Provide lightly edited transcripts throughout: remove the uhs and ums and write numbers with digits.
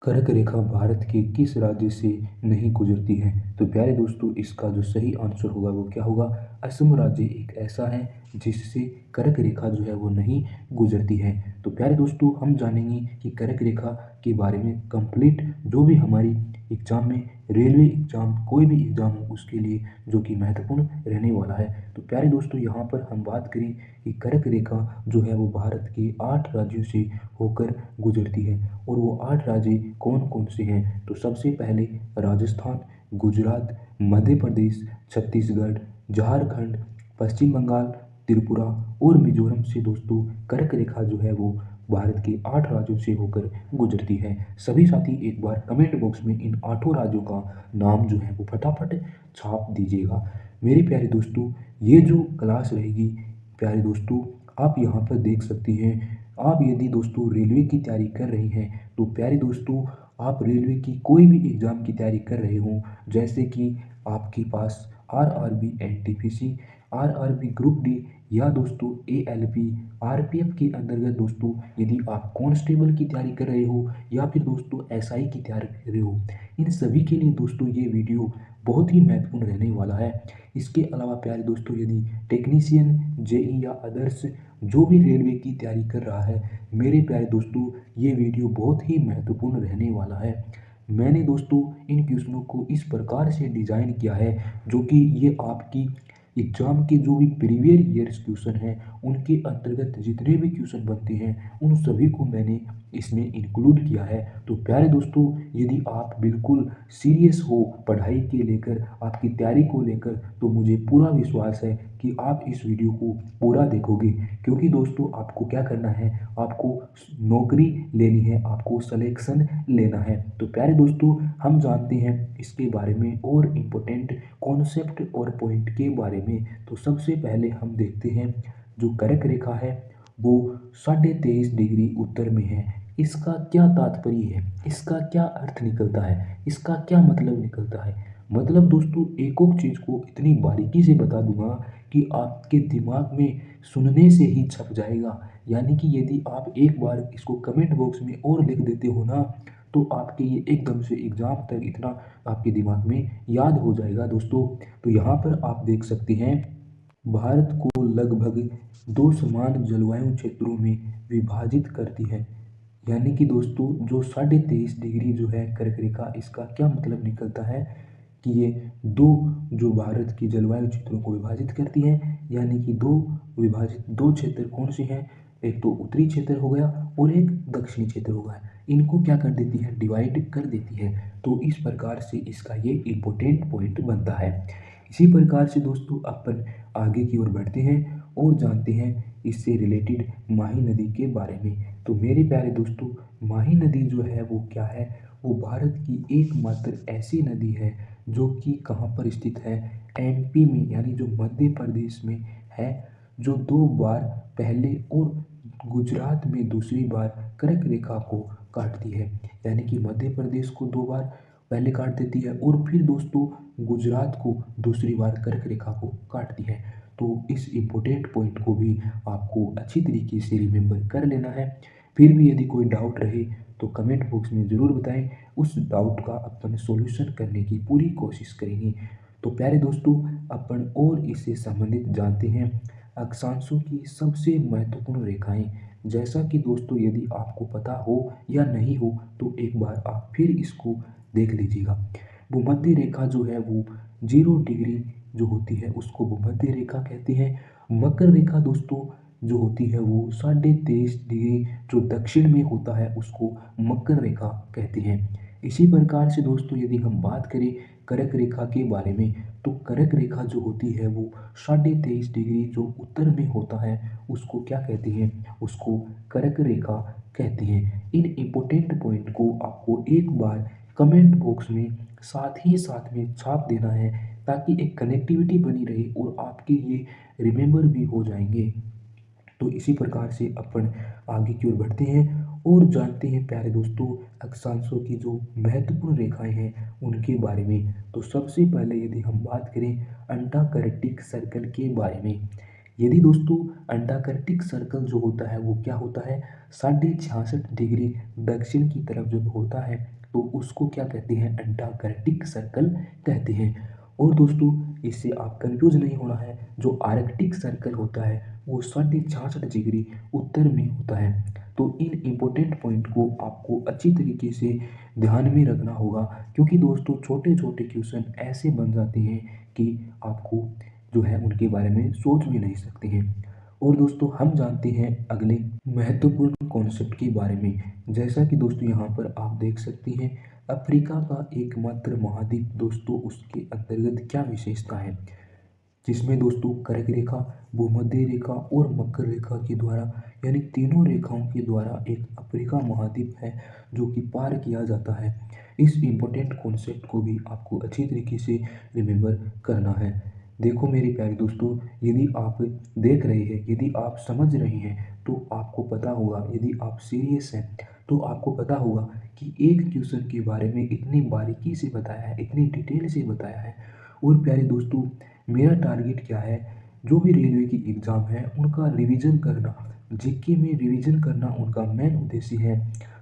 कर्क रेखा भारत के किस राज्य से नहीं गुजरती है? तो प्यारे दोस्तों, इसका जो सही आंसर होगा वो क्या होगा? असम राज्य एक ऐसा है जिससे कर्क रेखा जो है वो नहीं गुजरती है। तो प्यारे दोस्तों, हम जानेंगे कि कर्क रेखा के बारे में कंप्लीट जो भी हमारी एग्जाम में रेलवे एग्जाम कोई भी एग्जाम हो उसके लिए जो कि महत्वपूर्ण रहने वाला है। तो प्यारे दोस्तों, यहाँ पर हम बात करें कि कर्क रेखा जो है वो भारत के 8 राज्यों से होकर गुजरती है। और वो 8 राज्य कौन कौन से हैं? तो सबसे पहले राजस्थान, गुजरात, मध्य प्रदेश, छत्तीसगढ़, झारखंड, पश्चिम बंगाल, त्रिपुरा और मिजोरम से दोस्तों कर्क रेखा जो है वो भारत के 8 राज्यों से होकर गुजरती है। सभी साथी एक बार कमेंट बॉक्स में इन 8 राज्यों का नाम जो है वो फटाफट छाप दीजिएगा। मेरे प्यारे दोस्तों, ये जो क्लास रहेगी प्यारे दोस्तों, आप यहाँ पर देख सकते हैं। आप यदि दोस्तों रेलवे की तैयारी कर रहे हैं तो प्यारे दोस्तों, आप रेलवे की कोई भी एग्ज़ाम की तैयारी कर रहे हो, जैसे कि आपके पास RRB NTPC, RRB group D या दोस्तों एएलपी, आरपीएफ के अंतर्गत दोस्तों यदि आप कांस्टेबल की तैयारी कर रहे हो या फिर दोस्तों एसआई की तैयारी कर रहे हो, इन सभी के लिए दोस्तों ये वीडियो बहुत ही महत्वपूर्ण रहने वाला है। इसके अलावा प्यारे दोस्तों, यदि टेक्नीशियन, जेई या अदर्स जो भी रेलवे की तैयारी कर रहा है, मेरे प्यारे दोस्तों ये वीडियो बहुत ही महत्वपूर्ण रहने वाला है। मैंने दोस्तों इन क्वेश्चनों को इस प्रकार से डिज़ाइन किया है जो कि ये आपकी एग्जाम के जो भी प्रीवियस ईयर्स क्वेश्चन हैं उनके अंतर्गत जितने भी क्वेश्चन बनते हैं उन सभी को मैंने इसमें इंक्लूड किया है। तो प्यारे दोस्तों, यदि आप बिल्कुल सीरियस हो पढ़ाई के लेकर, आपकी तैयारी को लेकर, तो मुझे पूरा विश्वास है कि आप इस वीडियो को पूरा देखोगे। क्योंकि दोस्तों आपको क्या करना है, आपको नौकरी लेनी है, आपको सिलेक्शन लेना है। तो प्यारे दोस्तों, हम जानते हैं इसके बारे में और इम्पोर्टेंट कॉन्सेप्ट और पॉइंट के बारे में। तो सबसे पहले हम देखते हैं जो कर्क रेखा है वो 23.5 डिग्री उत्तर में है। इसका क्या तात्पर्य है, इसका क्या अर्थ निकलता है, इसका क्या मतलब निकलता है? मतलब दोस्तों एक एक चीज़ को इतनी बारीकी से बता दूंगा कि आपके दिमाग में सुनने से ही छप जाएगा। यानी कि यदि आप एक बार इसको कमेंट बॉक्स में और लिख देते हो ना, तो आपके ये एकदम से एग्जाम तक इतना आपके दिमाग में याद हो जाएगा दोस्तों। तो यहाँ पर आप देख सकते हैं, भारत को लगभग 2 समान जलवायु क्षेत्रों में विभाजित करती है। यानी कि दोस्तों जो 23.5 डिग्री जो है कर्क रेखा, इसका क्या मतलब निकलता है कि ये दो जो भारत की जलवायु क्षेत्रों को विभाजित करती है। यानी कि दो क्षेत्र कौन से हैं? एक तो उत्तरी क्षेत्र हो गया और एक दक्षिणी क्षेत्र हो गया। इनको क्या कर देती है? डिवाइड कर देती है। तो इस प्रकार से इसका ये इम्पोर्टेंट पॉइंट बनता है। इसी प्रकार से दोस्तों अपन आगे की ओर बढ़ते हैं और जानते हैं इससे रिलेटेड माही नदी के बारे में। तो मेरे प्यारे दोस्तों, माही नदी जो है वो क्या है? वो भारत की एकमात्र ऐसी नदी है जो कि कहाँ पर स्थित है? एमपी में, यानी जो मध्य प्रदेश में है, जो 2 बार पहले और गुजरात में दूसरी बार कर्क रेखा को काटती है। यानी कि मध्य प्रदेश को 2 बार पहले काट देती है और फिर दोस्तों गुजरात को दूसरी बार कर्क रेखा को काटती है। तो इस इम्पोर्टेंट पॉइंट को भी आपको अच्छी तरीके से रिमेम्बर कर लेना है। फिर भी यदि कोई डाउट रहे तो कमेंट बॉक्स में ज़रूर बताएं, उस डाउट का अपन सॉल्यूशन करने की पूरी कोशिश करेंगे। तो प्यारे दोस्तों, अपन और इससे संबंधित जानते हैं अक्षांशों की सबसे महत्वपूर्ण रेखाएं। जैसा कि दोस्तों यदि आपको पता हो या नहीं हो तो एक बार आप फिर इसको देख लीजिएगा। भूमध्य रेखा जो है वो 0 डिग्री जो होती है उसको भूमध्य रेखा कहते हैं। मकर रेखा दोस्तों जो होती है वो 23.5 डिग्री जो दक्षिण में होता है उसको मकर रेखा कहते हैं। इसी प्रकार से दोस्तों यदि हम बात करें कर्क रेखा के बारे में, तो कर्क रेखा जो होती है वो 23.5 डिग्री जो उत्तर में होता है उसको क्या कहते हैं? उसको कर्क रेखा कहते हैं। इन इम्पोर्टेंट पॉइंट को आपको एक बार कमेंट बॉक्स में साथ में छाप देना है ताकि एक कनेक्टिविटी बनी रहे और आपके ये रिमेंबर भी हो जाएंगे। तो इसी प्रकार से अपन आगे की ओर बढ़ते हैं और जानते हैं प्यारे दोस्तों अक्षांशों की जो महत्वपूर्ण रेखाएं हैं उनके बारे में। तो सबसे पहले यदि हम बात करें अंटार्कटिक सर्कल के बारे में, यदि दोस्तों अंडाकृतिक सर्कल जो होता है वो क्या होता है, 66.5 डिग्री दक्षिण की तरफ जब होता है तो उसको क्या कहते हैं, अंडाकृतिक सर्कल कहते हैं। और दोस्तों इससे आप कंफ्यूज नहीं होना है, जो आर्कटिक सर्कल होता है वो 66.5 डिग्री उत्तर में होता है। तो इन इम्पोर्टेंट पॉइंट को आपको अच्छी तरीके से ध्यान में रखना होगा, क्योंकि दोस्तों छोटे छोटे क्वेश्चन ऐसे बन जाते हैं कि आपको जो है उनके बारे में सोच भी नहीं सकते हैं। और दोस्तों हम जानते हैं अगले महत्वपूर्ण कॉन्सेप्ट के बारे में। जैसा कि दोस्तों यहाँ पर आप देख सकते हैं, अफ्रीका का एकमात्र महाद्वीप दोस्तों, उसके अंतर्गत क्या विशेषता है, जिसमें दोस्तों कर्क रेखा, भूमध्य रेखा और मकर रेखा के द्वारा, यानी तीनों रेखाओं के द्वारा एक अफ्रीका महाद्वीप है जो कि पार किया जाता है। इस इम्पोर्टेंट कॉन्सेप्ट को भी आपको अच्छी तरीके से रिमेम्बर करना है। देखो मेरे प्यारे दोस्तों, यदि आप देख रहे हैं, यदि आप समझ रहे हैं तो आपको पता होगा, यदि आप सीरियस हैं तो आपको पता होगा कि एक क्वेश्चन के बारे में इतनी बारीकी से बताया है, इतनी डिटेल से बताया है। और प्यारे दोस्तों, मेरा टारगेट क्या है, जो भी रेलवे की एग्ज़ाम है उनका रिवीजन करना, जीके में रिवीजन करना उनका मेन उद्देश्य है।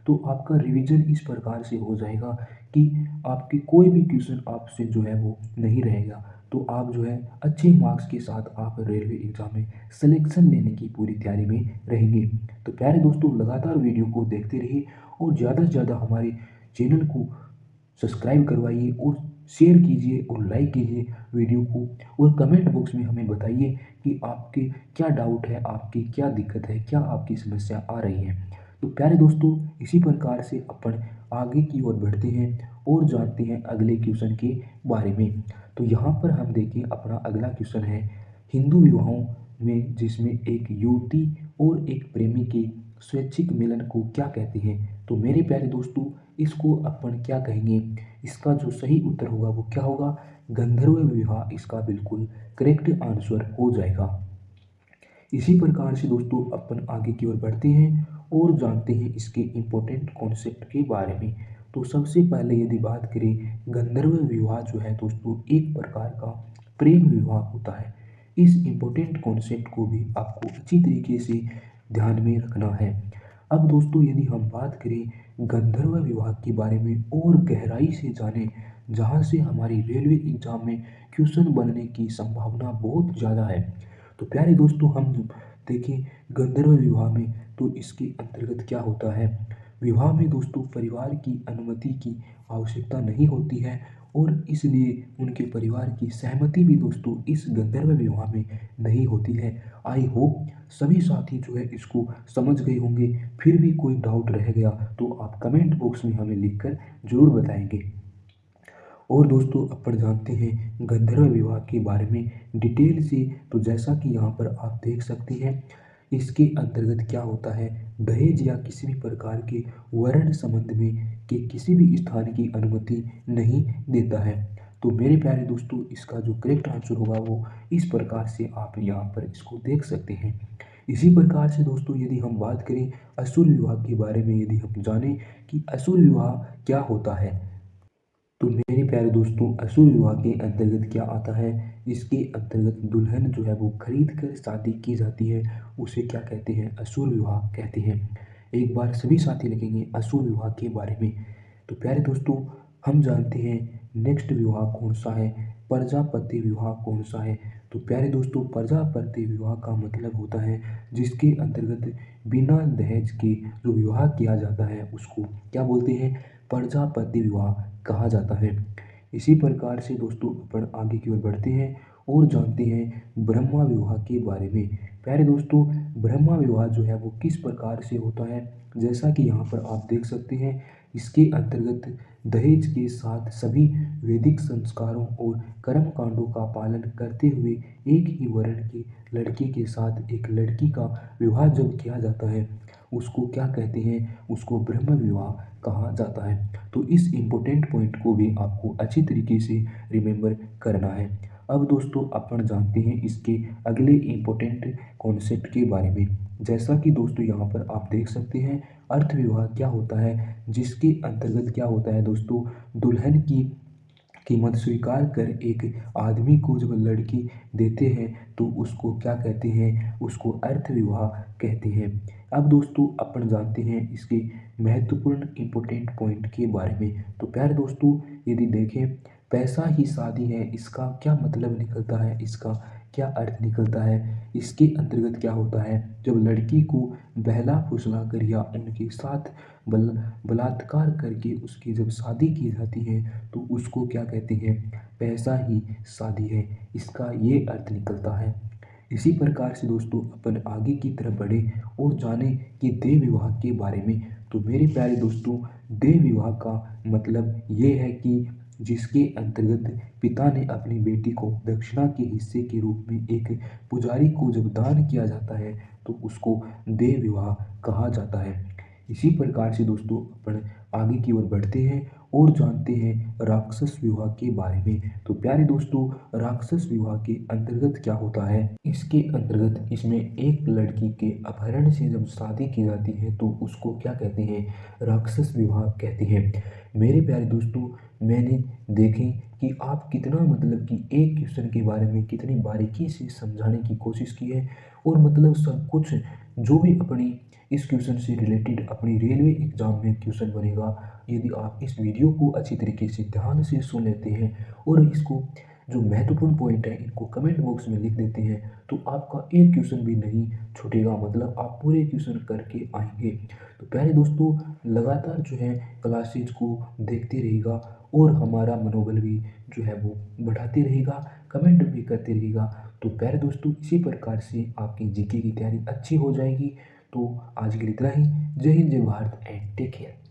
तो आपका रिवीजन इस प्रकार से हो जाएगा कि आपके कोई भी क्वेश्चन आपसे जो है वो नहीं रहेगा। तो आप जो है अच्छे मार्क्स के साथ आप रेलवे एग्ज़ाम में सिलेक्शन लेने की पूरी तैयारी में रहेंगे। तो प्यारे दोस्तों, लगातार वीडियो को देखते रहिए और ज़्यादा से ज़्यादा हमारे चैनल को सब्सक्राइब करवाइए और शेयर कीजिए और लाइक कीजिए वीडियो को। और कमेंट बॉक्स में हमें बताइए कि आपके क्या डाउट है, आपकी क्या दिक्कत है, क्या आपकी समस्या आ रही है। तो प्यारे दोस्तों, इसी प्रकार से अपन आगे की ओर बढ़ते हैं और जानते हैं अगले क्वेश्चन के बारे में। तो यहाँ पर हम देखिए, अपना अगला क्वेश्चन है हिंदू विवाहों में, जिसमें एक युवती और एक प्रेमी के स्वैच्छिक मिलन को क्या कहते हैं। तो मेरे प्यारे दोस्तों, इसको अपन क्या कहेंगे, इसका जो सही उत्तर होगा वो क्या होगा, गंधर्व विवाह इसका बिल्कुल करेक्ट आंसर हो जाएगा। इसी प्रकार से दोस्तों अपन आगे की ओर बढ़ते हैं और जानते हैं इसके इम्पोर्टेंट कॉन्सेप्ट के बारे में। तो सबसे पहले यदि बात करें, गंधर्व विवाह जो है दोस्तों एक प्रकार का प्रेम विवाह होता है। इस इम्पोर्टेंट कॉन्सेप्ट को भी आपको अच्छी तरीके से ध्यान में रखना है। अब दोस्तों यदि हम बात करें गंधर्व विवाह के बारे में और गहराई से जानें, जहाँ से हमारी रेलवे एग्जाम में क्वेश्चन बनने की संभावना बहुत ज़्यादा है। तो प्यारे दोस्तों, हम देखें गंधर्व विवाह में तो इसके अंतर्गत क्या होता है। विवाह में दोस्तों परिवार की अनुमति की आवश्यकता नहीं होती है और इसलिए उनके परिवार की सहमति भी दोस्तों इस गंधर्व विवाह में नहीं होती है। आई होप सभी साथी जो है इसको समझ गए होंगे। फिर भी कोई डाउट रह गया तो आप कमेंट बॉक्स में हमें लिखकर ज़रूर बताएंगे। और दोस्तों अपन जानते हैं गंधर्व विवाह के बारे में डिटेल से। तो जैसा कि यहाँ पर आप देख सकते हैं, इसके अंतर्गत क्या होता है, दहेज या किसी भी प्रकार के वर्ण संबंध में के किसी भी स्थान की अनुमति नहीं देता है। तो मेरे प्यारे दोस्तों, इसका जो करेक्ट आंसर होगा वो इस प्रकार से आप यहाँ पर इसको देख सकते हैं। इसी प्रकार से दोस्तों यदि हम बात करें असुर विवाह के बारे में, यदि हम जानें कि असुर विवाह क्या होता है, तो मेरे प्यारे दोस्तों असुर विवाह के अंतर्गत क्या आता है, इसके अंतर्गत दुल्हन जो है वो खरीद कर शादी की जाती है, उसे क्या कहते हैं, असुर विवाह कहते हैं। एक बार सभी साथी लिखेंगे असुर विवाह के बारे में। तो प्यारे दोस्तों, हम जानते हैं नेक्स्ट विवाह कौन सा है, प्रजापति विवाह कौन सा है। तो प्यारे दोस्तों, प्रजापति विवाह का मतलब होता है जिसके अंतर्गत बिना दहेज के जो विवाह किया जाता है उसको क्या बोलते हैं, प्रजापति विवाह कहा जाता है। इसी प्रकार से दोस्तों अपन आगे की ओर बढ़ते हैं और जानते हैं ब्रह्मा विवाह के बारे में। प्यारे दोस्तों, ब्रह्मा विवाह जो है वो किस प्रकार से होता है, जैसा कि यहाँ पर आप देख सकते हैं, इसके अंतर्गत दहेज के साथ सभी वैदिक संस्कारों और कर्म कांडों का पालन करते हुए एक ही वर्ण के लड़के के साथ एक लड़की का विवाह जब किया जाता है उसको क्या कहते हैं, उसको ब्रह्म विवाह कहा जाता है। तो इस इम्पोर्टेंट पॉइंट को भी आपको अच्छी तरीके से रिमेम्बर करना है। अब दोस्तों अपन जानते हैं इसके अगले इम्पोर्टेंट कॉन्सेप्ट के बारे में। जैसा कि दोस्तों यहाँ पर आप देख सकते हैं, अर्थ विवाह क्या होता है, जिसके अंतर्गत क्या होता है दोस्तों, दुल्हन की कीमत स्वीकार कर एक आदमी को जब लड़की देते हैं तो उसको क्या कहते हैं, उसको अर्थ विवाह कहते हैं। अब दोस्तों अपन जानते हैं इसके महत्वपूर्ण इम्पोर्टेंट पॉइंट के बारे में। तो प्यारे दोस्तों, यदि देखें पैसा ही शादी है, इसका क्या मतलब निकलता है, इसका क्या अर्थ निकलता है, इसके अंतर्गत क्या होता है। जब लड़की को बहला फुसला कर या उनके साथ बल बलात्कार करके उसकी जब शादी की जाती है तो उसको क्या कहते हैं, पैसा ही शादी है, इसका ये अर्थ निकलता है। इसी प्रकार से दोस्तों अपन आगे की तरफ बढ़े और जाने कि देह विवाह के बारे में। तो मेरे प्यारे दोस्तों, देह विवाह का मतलब ये है कि जिसके अंतर्गत पिता ने अपनी बेटी को दक्षिणा के हिस्से के रूप में एक पुजारी को जब दान किया जाता है तो उसको देह विवाह कहा जाता है। इसी प्रकार से दोस्तों अपन आगे की ओर बढ़ते हैं और जानते हैं राक्षस विवाह के बारे में। तो प्यारे दोस्तों, राक्षस विवाह के अंतर्गत क्या होता है, इसके अंतर्गत इसमें एक लड़की के अपहरण से जब शादी की जाती है तो उसको क्या कहते हैं, राक्षस विवाह कहते हैं। मेरे प्यारे दोस्तों, मैंने देखें कि आप कितना मतलब कि एक क्वेश्चन के बारे में कितनी बारीकी से समझाने की कोशिश की है और मतलब सब कुछ जो भी अपनी इस क्वेश्चन से रिलेटेड अपनी रेलवे एग्जाम में क्वेश्चन बनेगा, यदि आप इस वीडियो को अच्छी तरीके से ध्यान से सुन लेते हैं और इसको जो महत्वपूर्ण पॉइंट है इनको कमेंट बॉक्स में लिख देते हैं तो आपका एक क्वेश्चन भी नहीं छूटेगा, मतलब आप पूरे क्वेश्चन करके आएंगे। तो प्यारे दोस्तों, लगातार जो है क्लासेज को देखते रहेगा और हमारा मनोबल भी जो है वो बढ़ाते रहेगा, कमेंट भी करते रहेगा। तो प्यारे दोस्तों, इसी प्रकार से आपकी जीके की तैयारी अच्छी हो जाएगी। तो आज के लिए इतना ही। जय हिंद, जय भारत एंड टेक केयर।